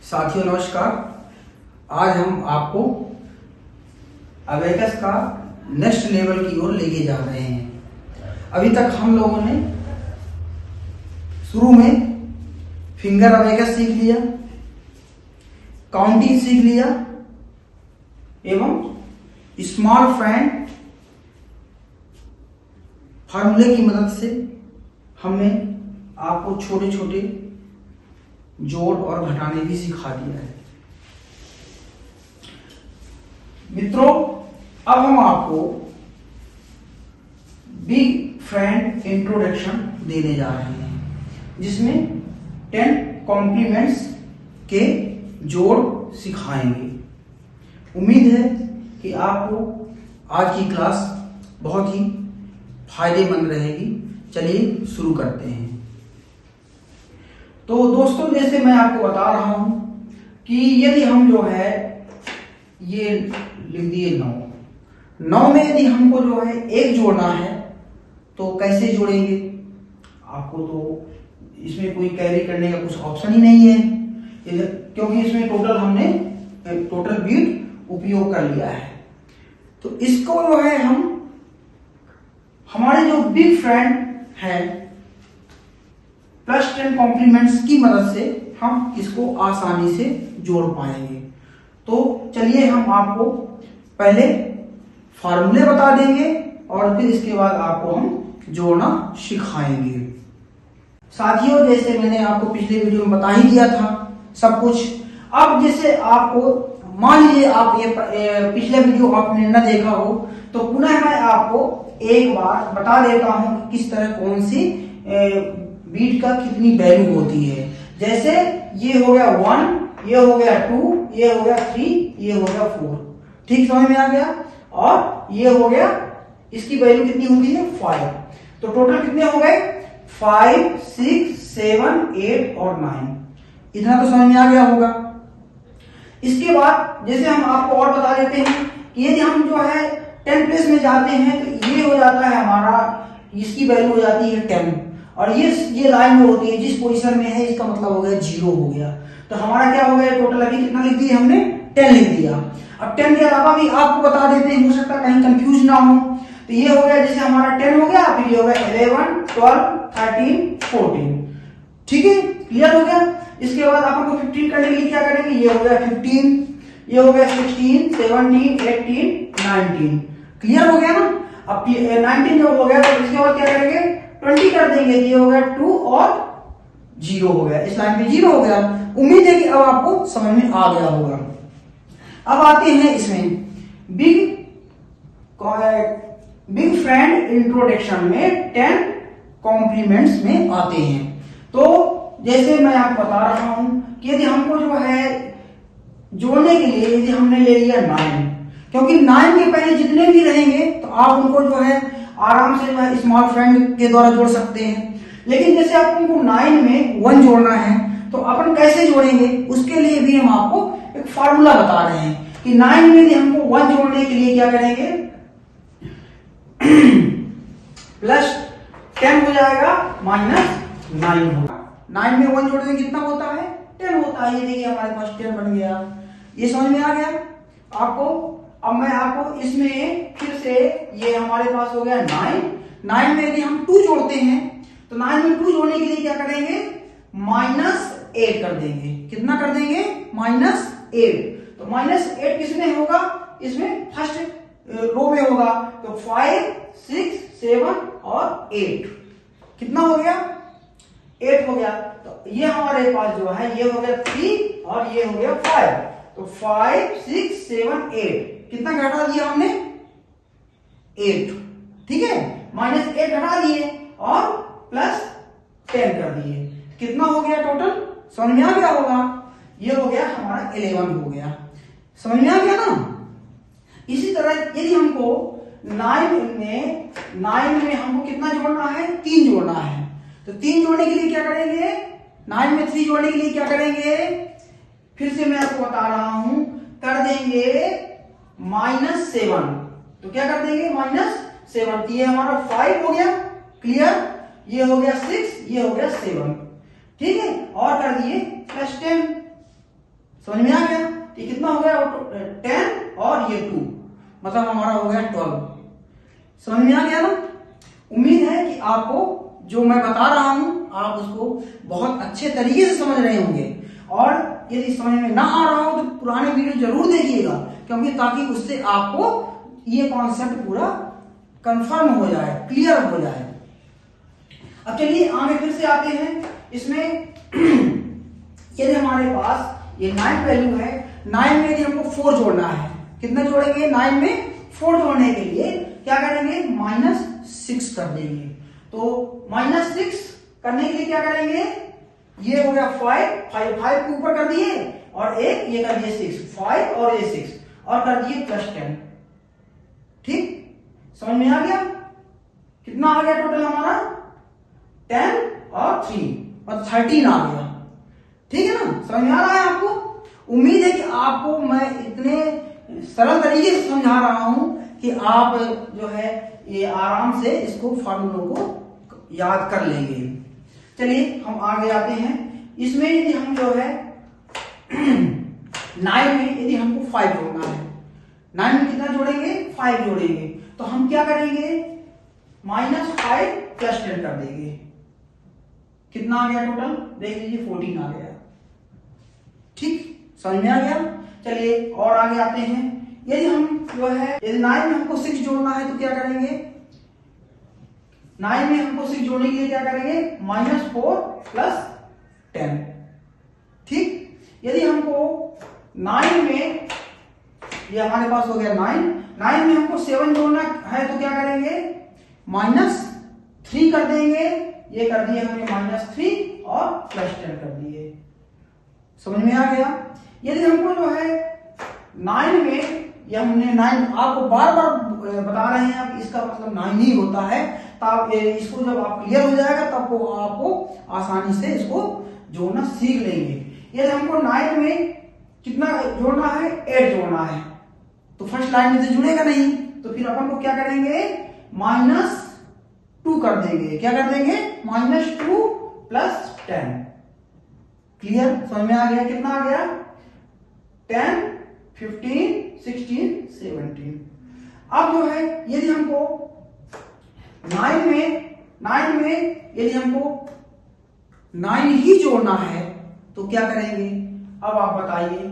साथियों नमस्कार। आज हम आपको अबेकस का नेक्स्ट लेवल की ओर लेके जा रहे हैं। अभी तक हम लोगों ने शुरू में फिंगर अबेकस सीख लिया, काउंटिंग सीख लिया एवं स्मॉल फ्रेंड फार्मूले की मदद से हमने आपको छोटे छोटे जोड़ और घटाने भी सिखा दिया है। मित्रों, अब हम आपको बिग फ्रेंड इंट्रोडक्शन देने जा रहे हैं, जिसमें 10 कॉम्प्लीमेंट्स के जोड़ सिखाएंगे। उम्मीद है कि आपको आज की क्लास बहुत ही फायदेमंद रहेगी। चलिए शुरू करते हैं। तो दोस्तों, जैसे मैं आपको बता रहा हूं कि यदि हम जो है ये लिख दिए 9 में यदि हमको जो है एक जोड़ना है तो कैसे जोड़ेंगे? आपको तो इसमें कोई कैरी करने का कुछ ऑप्शन ही नहीं है, क्योंकि इसमें हमने टोटल बीट उपयोग कर लिया है। तो इसको जो है हम हमारे जो बिग फ्रेंड है +10 कॉम्प्लीमेंट्स की मदद से हम इसको आसानी से जोड़ पाएंगे। तो चलिए हम आपको पहले फार्मूले बता देंगे और फिर इसके बाद आपको हम जोड़ना सिखाएंगे। साथियों, जैसे मैंने आपको पिछले वीडियो में बता ही दिया था सब कुछ। अब जैसे आपको मान लीजिए आप ये पिछले वीडियो आपने न देखा हो तो पुनः मैं आपको एक बार बता देता हूं कि किस तरह कौन सी बीट का कितनी वैल्यू होती है। जैसे ये हो गया 1, ये हो गया 2, ये हो गया 3, ये हो गया 4। ठीक समझ में आ गया? और ये हो गया, इसकी वैल्यू कितनी होगी है 5। तो टोटल कितने हो गए? 5, 6, 7, 8 और 9। इतना तो समझ में आ गया होगा। इसके बाद जैसे हम आपको और बता देते हैं कि यदि हम जो है 10 प्लेस में जाते हैं तो ये हो जाता है हमारा, इसकी वैल्यू हो जाती है 10 और ये लाइन में होती है जिस पोजीशन में है, इसका मतलब हो गया 0 हो गया। तो हमारा क्या हो गया टोटल? अभी कितना लिख दिया हमने? 10 लिख दिया। अब 10 के अलावा भी आपको बता देते हैं, हो सकता है कहीं कंफ्यूज ना हो। तो ये हो गया, जैसे हमारा 10 हो गया, फिर ये हो गया 11, 12, 13, 14। ठीक है, क्लियर हो गया। इसके बाद आपको 15 करने के लिए क्या करेंगे? ये हो गया 15, ये हो गया 16, 17, 18, 19। क्लियर हो गया ना? अब 19 जब हो गया तो इसके बाद क्या करेंगे? 20 कर देंगे। ये हो गया 2 और 0 हो गया, इस लाइन पे 0 हो गया। उम्मीद है कि अब आपको समझ में आ गया होगा। अब आते हैं इसमें बिग फ्रेंड इंट्रोडक्शन में 10 कॉम्प्लीमेंट्स में आते हैं। तो जैसे मैं आपको बता रहा हूं कि यदि हमको जो है जोड़ने के लिए यदि हमने ले लिया 9, क्योंकि 9 के पहले जितने भी रहेंगे तो आप उनको जो है आराम से जो है स्मॉल फ्रेंड के द्वारा जोड़ सकते हैं। लेकिन जैसे आपको 9 में 1 जोड़ना है तो अपन कैसे जोड़ेंगे, उसके लिए भी हम आपको एक फार्मूला बता रहे हैं कि 9 में यदि हमको 1 जोड़ने के लिए क्या करेंगे? +10 हो जाएगा -9 होगा। 9 में 1 जोड़ने कितना होता है? 10 होता है। ये देखिए हमारे पास 10 बन गया। ये समझ में आ गया आपको? अब मैं आपको इसमें फिर से, ये हमारे पास हो गया 9 में यदि हम 2 जोड़ते हैं तो 9 में 2 जोड़ने के लिए क्या करेंगे? -8 कर देंगे। कितना कर देंगे? -8। तो -8 किसमें होगा? इसमें फर्स्ट रो में होगा। तो 5, 6, 7 और 8 कितना हो गया? 8 हो गया। तो ये हमारे पास जो है ये हो गया 3 और ये हो गया 5। तो 5, 6, 7, 8 कितना घटा दिया हमने? 8। ठीक है, -8 घटा दिए और +10 कर दिए। कितना हो गया टोटल? समझ में आ गया होगा। ये हो गया हमारा 11 हो गया। समझ में आ गया ना? इसी तरह यदि हमको 9 में हमको कितना जोड़ना है? 3 जोड़ना है। तो 3 जोड़ने के लिए क्या करेंगे? 9 में 3 जोड़ने के लिए क्या करेंगे? फिर से मैं आपको बता रहा हूं, कर देंगे -7। तो क्या कर देंगे? -7। ये हमारा 5 हो गया। क्लियर? ये हो गया 6, ये हो गया 7। ठीक है, और कर दिए +10। समझ में आ गया? ये कितना हो गया? 10 और ये 2, मतलब हमारा हो गया 12। समझ में आ गया ना? उम्मीद है कि आपको जो मैं बता रहा हूं आप उसको बहुत अच्छे तरीके से समझ रहे होंगे, और यदि समझ में ना आ रहा हो तो पुराने वीडियो जरूर देखिएगा, क्योंकि ताकि उससे आपको ये कॉन्सेप्ट पूरा कंफर्म हो जाए, क्लियर हो जाए। अब चलिए आगे फिर से आते हैं इसमें। यदि हमारे पास ये 9 वैल्यू है, 9 में यदि हमको 4 जोड़ना है, कितना जोड़ेंगे? 9 में 4 जोड़ने के लिए क्या करेंगे? -6 कर देंगे। तो -6 करने के लिए क्या करेंगे? ये हो गया 5 के ऊपर कर दिए, और एक ये कर दिए 6, 5 और ये 6, और कर दिए +10। ठीक, समझ में आ गया? कितना आ गया टोटल हमारा? 10 और 3 और 13 आ गया। ठीक है ना? समझ में आ रहा है आपको? उम्मीद है कि आपको मैं इतने सरल तरीके से समझा रहा हूं कि आप जो है ये आराम से इसको फार्मूलों को याद कर लेंगे। चलिए हम आगे आते हैं। इसमें यदि हम जो है 9 में यदि हमको 5 जोड़ना है, 9 में कितना जोड़ेंगे? 5 जोड़ेंगे। तो हम क्या करेंगे? -5 +10 कर देंगे। कितना आ गया टोटल? देख लीजिए 14 आ गया। ठीक, समझ में आ गया? चलिए और आगे आते हैं। यदि हम जो है यदि 9 में हमको 6 जोड़ना है तो क्या करेंगे? 9 में हमको 6 जोड़ने के लिए क्या करेंगे? -4 + 10। ठीक, यदि हमको 9 में, ये हमारे पास हो गया 9 में हमको 7 जोड़ना है तो क्या करेंगे? -3 कर देंगे। ये कर दिए हमने -3 और +10 कर दिए। समझ में आ गया? यदि हमको जो है 9 में, या हमने 9 आपको बार बार बता रहे हैं, अब इसका मतलब 9 ही होता है। तब इसको जब आप क्लियर हो जाएगा तब वो आपको आसानी से इसको जोड़ना सीख लेंगे। यदि हमको 9 में कितना जोड़ना है? 8 जोड़ना है, तो फर्स्ट लाइन में तो जुड़ेगा नहीं, तो फिर अपन को क्या करेंगे? -2 कर देंगे। क्या कर देंगे? -2 + 10। क्लियर? समझ में आ गया? कितना आ गया? 10, 15, 16, 17। अब जो है यदि हमको 9 में यदि हमको 9 ही जोड़ना है तो क्या करेंगे? अब आप बताइए।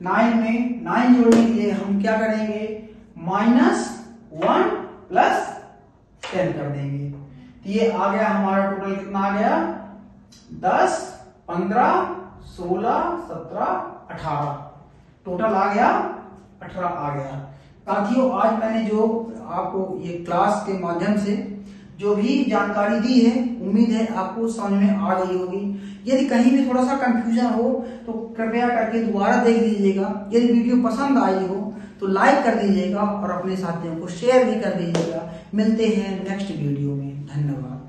9 में 9 जोड़ने के लिए हम क्या करेंगे? -1 + 10 कर देंगे। तो ये आ गया हमारा टोटल। कितना आ गया? 10, 15, 16, 17, 18। टोटल आ गया 18 आ गया। साथियों, आज मैंने जो आपको ये क्लास के माध्यम से जो भी जानकारी दी है, उम्मीद है आपको समझ में आ गई होगी। यदि कहीं भी थोड़ा सा कंफ्यूजन हो तो कृपया करके दोबारा देख लीजिएगा। यदि वीडियो पसंद आई हो तो लाइक कर दीजिएगा और अपने साथियों को शेयर भी कर दीजिएगा। मिलते हैं नेक्स्ट वीडियो में। धन्यवाद।